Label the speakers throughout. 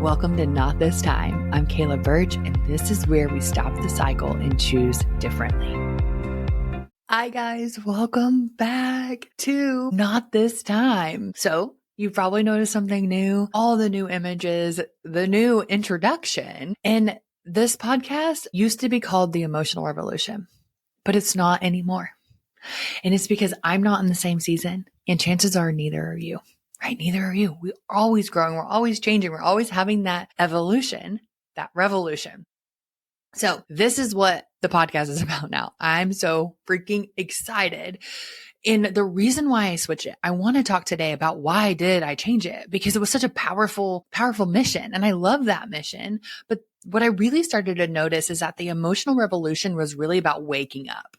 Speaker 1: Welcome to Not This Time. I'm Kayla Birch, and this is where we stop the cycle and choose differently. Hi guys, welcome back to Not This Time. So you've probably noticed something new, all the new images, the new introduction. And this podcast used to be called The Emotional Revolution, but it's not anymore. And it's because I'm not in the same season, and chances are neither are you. Right? Neither are you. We're always growing. We're always changing. We're always having that evolution, that revolution. So this is what the podcast is about now. I'm so freaking excited. And the reason why I switched it, I want to talk today about why did I change it? Because it was such a powerful mission. And I love that mission. But what I really started to notice is that the emotional revolution was really about waking up.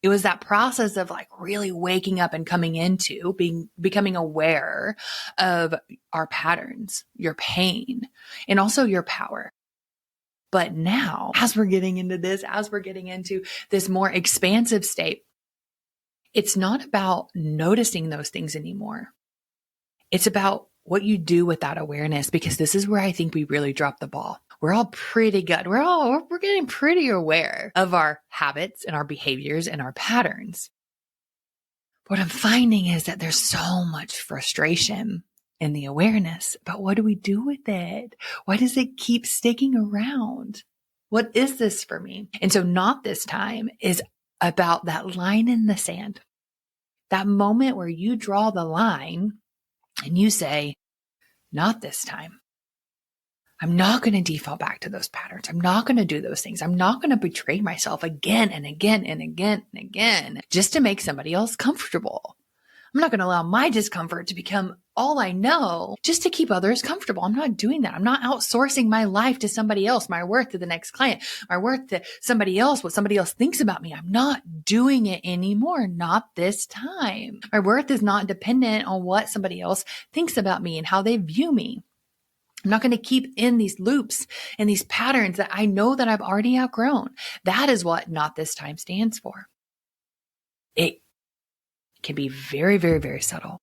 Speaker 1: It was that process of like really waking up and coming into becoming aware of our patterns, your pain, and also your power. But now, as we're getting into this more expansive state, it's not about noticing those things anymore. It's about what you do with that awareness, because this is where I think we really drop the ball. We're all pretty good. We're getting pretty aware of our habits and our behaviors and our patterns. What I'm finding is that there's so much frustration in the awareness, but what do we do with it? Why does it keep sticking around? What is this for me? And so Not This Time is about that line in the sand, that moment where you draw the line and you say, not this time. I'm not going to default back to those patterns. I'm not going to do those things. I'm not going to betray myself again and again and again and again just to make somebody else comfortable. I'm not going to allow my discomfort to become all I know just to keep others comfortable. I'm not doing that. I'm not outsourcing my life to somebody else, my worth to the next client, my worth to somebody else, what somebody else thinks about me. I'm not doing it anymore. Not this time. My worth is not dependent on what somebody else thinks about me and how they view me. I'm not going to keep in these loops and these patterns that I know that I've already outgrown. That is what Not This Time stands for. It can be very, very, very subtle.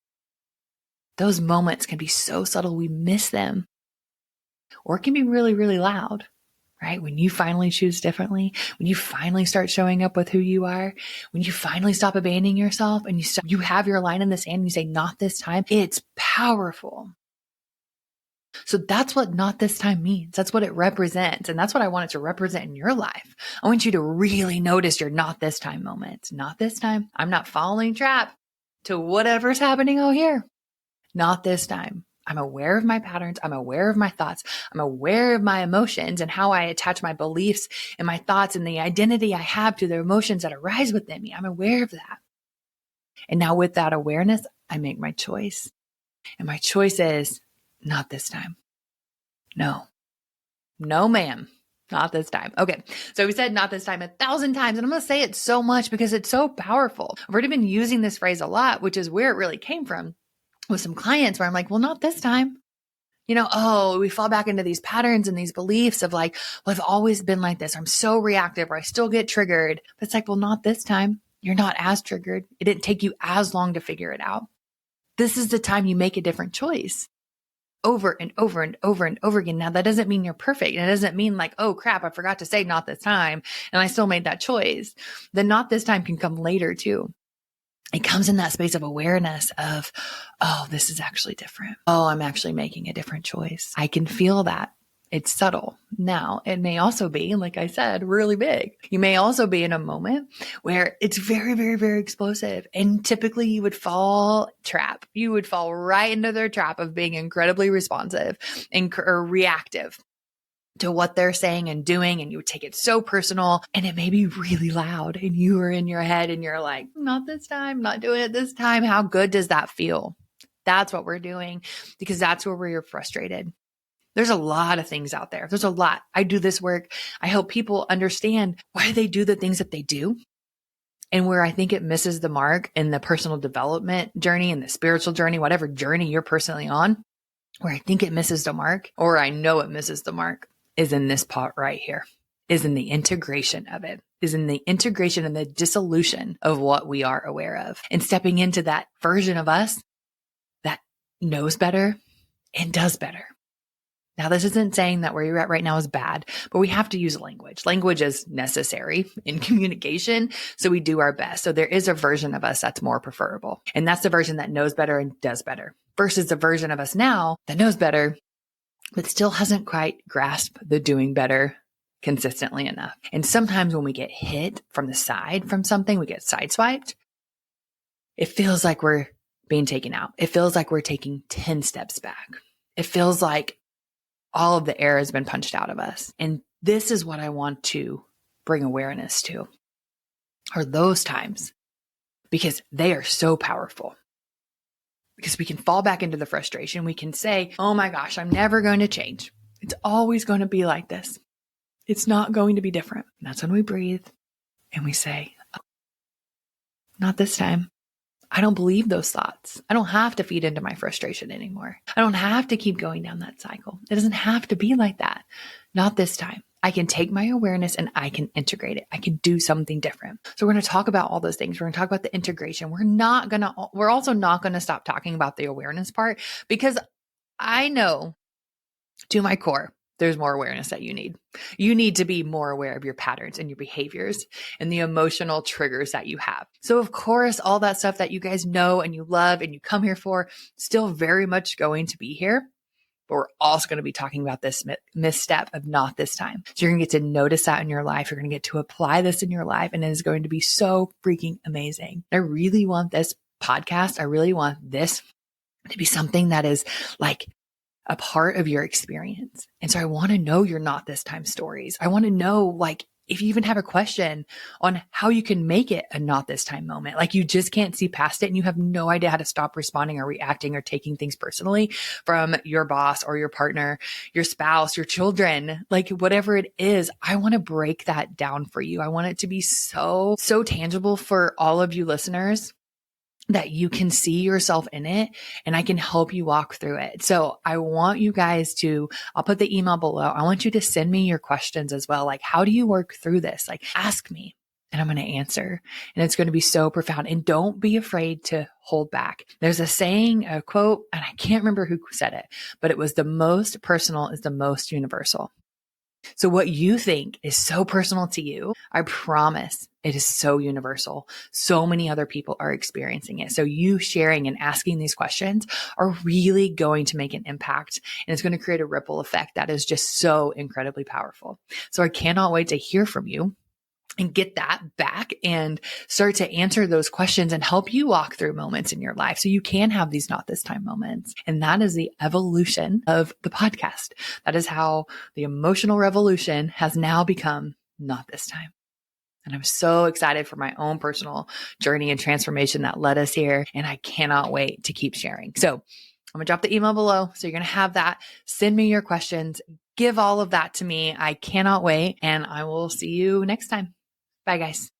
Speaker 1: Those moments can be so subtle we miss them. Or it can be really, really loud, right? When you finally choose differently, when you finally start showing up with who you are, when you finally stop abandoning yourself and you have your line in the sand and you say, not this time, it's powerful. So that's what Not This Time means. That's what it represents. And that's what I want it to represent in your life. I want you to really notice your not this time moments. Not this time. I'm not falling trap to whatever's happening out here. Not this time. I'm aware of my patterns. I'm aware of my thoughts. I'm aware of my emotions and how I attach my beliefs and my thoughts and the identity I have to the emotions that arise within me. I'm aware of that. And now with that awareness, I make my choice. And my choice is, not this time. No, ma'am. Not this time. Okay. So we said not this time 1,000 times, and I'm going to say it so much because it's so powerful. I've already been using this phrase a lot, which is where it really came from with some clients where I'm like, well, not this time. We fall back into these patterns and these beliefs of like, well, I've always been like this. I'm so reactive or I still get triggered. But it's like, well, not this time. You're not as triggered. It didn't take you as long to figure it out. This is the time you make a different choice. Over and over and over and over again. Now, that doesn't mean you're perfect. And it doesn't mean like, oh crap, I forgot to say not this time. And I still made that choice. The not this time can come later too. It comes in that space of awareness of, oh, this is actually different. Oh, I'm actually making a different choice. I can feel that. It's subtle. Now, it may also be, like I said, really big. You may also be in a moment where it's very, very, very explosive. And typically you would fall right into their trap of being incredibly responsive or reactive to what they're saying and doing. And you would take it so personal and it may be really loud and you are in your head and you're like, not this time, not doing it this time. How good does that feel? That's what we're doing because that's where we're frustrated. There's a lot of things out there. There's a lot. I do this work. I help people understand why they do the things that they do and where I think it misses the mark in the personal development journey and the spiritual journey, whatever journey you're personally on, where I think it misses the mark or I know it misses the mark is in this part right here, is in the integration of it, is in the integration and the dissolution of what we are aware of and stepping into that version of us that knows better and does better. Now, this isn't saying that where you're at right now is bad, but we have to use language. Language is necessary in communication. So we do our best. So there is a version of us that's more preferable. And that's the version that knows better and does better versus the version of us now that knows better, but still hasn't quite grasped the doing better consistently enough. And sometimes when we get hit from the side from something, we get sideswiped. It feels like we're being taken out. It feels like we're taking 10 steps back. It feels like all of the air has been punched out of us. And this is what I want to bring awareness to, are those times, because they are so powerful. Because we can fall back into the frustration. We can say, oh my gosh, I'm never going to change. It's always going to be like this. It's not going to be different. And that's when we breathe and we say, oh, not this time. I don't believe those thoughts. I don't have to feed into my frustration anymore. I don't have to keep going down that cycle. It doesn't have to be like that. Not this time. I can take my awareness and I can integrate it. I can do something different. So we're going to talk about all those things. We're going to talk about the integration. We're also not going to stop talking about the awareness part, because I know to my core, there's more awareness that you need. You need to be more aware of your patterns and your behaviors and the emotional triggers that you have. So of course, all that stuff that you guys know and you love and you come here for, still very much going to be here. But we're also going to be talking about this misstep of not this time. So you're going to get to notice that in your life. You're going to get to apply this in your life, and it is going to be so freaking amazing. I really want this podcast. I really want this to be something that is like a part of your experience. And so I want to know your not this time stories. I want to know, like, if you even have a question on how you can make it a not this time moment, like you just can't see past it and you have no idea how to stop responding or reacting or taking things personally from your boss or your partner, your spouse, your children, like whatever it is, I want to break that down for you. I want it to be so tangible for all of you listeners, that you can see yourself in it and I can help you walk through it. So I want you guys I'll put the email below. I want you to send me your questions as well. Like, how do you work through this? Like, ask me and I'm going to answer. And it's going to be so profound. And don't be afraid to hold back. There's a saying, a quote, and I can't remember who said it, but it was, the most personal is the most universal. So what you think is so personal to you, I promise it is so universal. So many other people are experiencing it. So you sharing and asking these questions are really going to make an impact, and it's going to create a ripple effect that is just so incredibly powerful. So I cannot wait to hear from you and get that back and start to answer those questions and help you walk through moments in your life so you can have these not this time moments. And that is the evolution of the podcast. That is how the emotional revolution has now become not this time. And I'm so excited for my own personal journey and transformation that led us here. And I cannot wait to keep sharing. So I'm going to drop the email below. So you're going to have that. Send me your questions. Give all of that to me. I cannot wait. And I will see you next time. Bye, guys.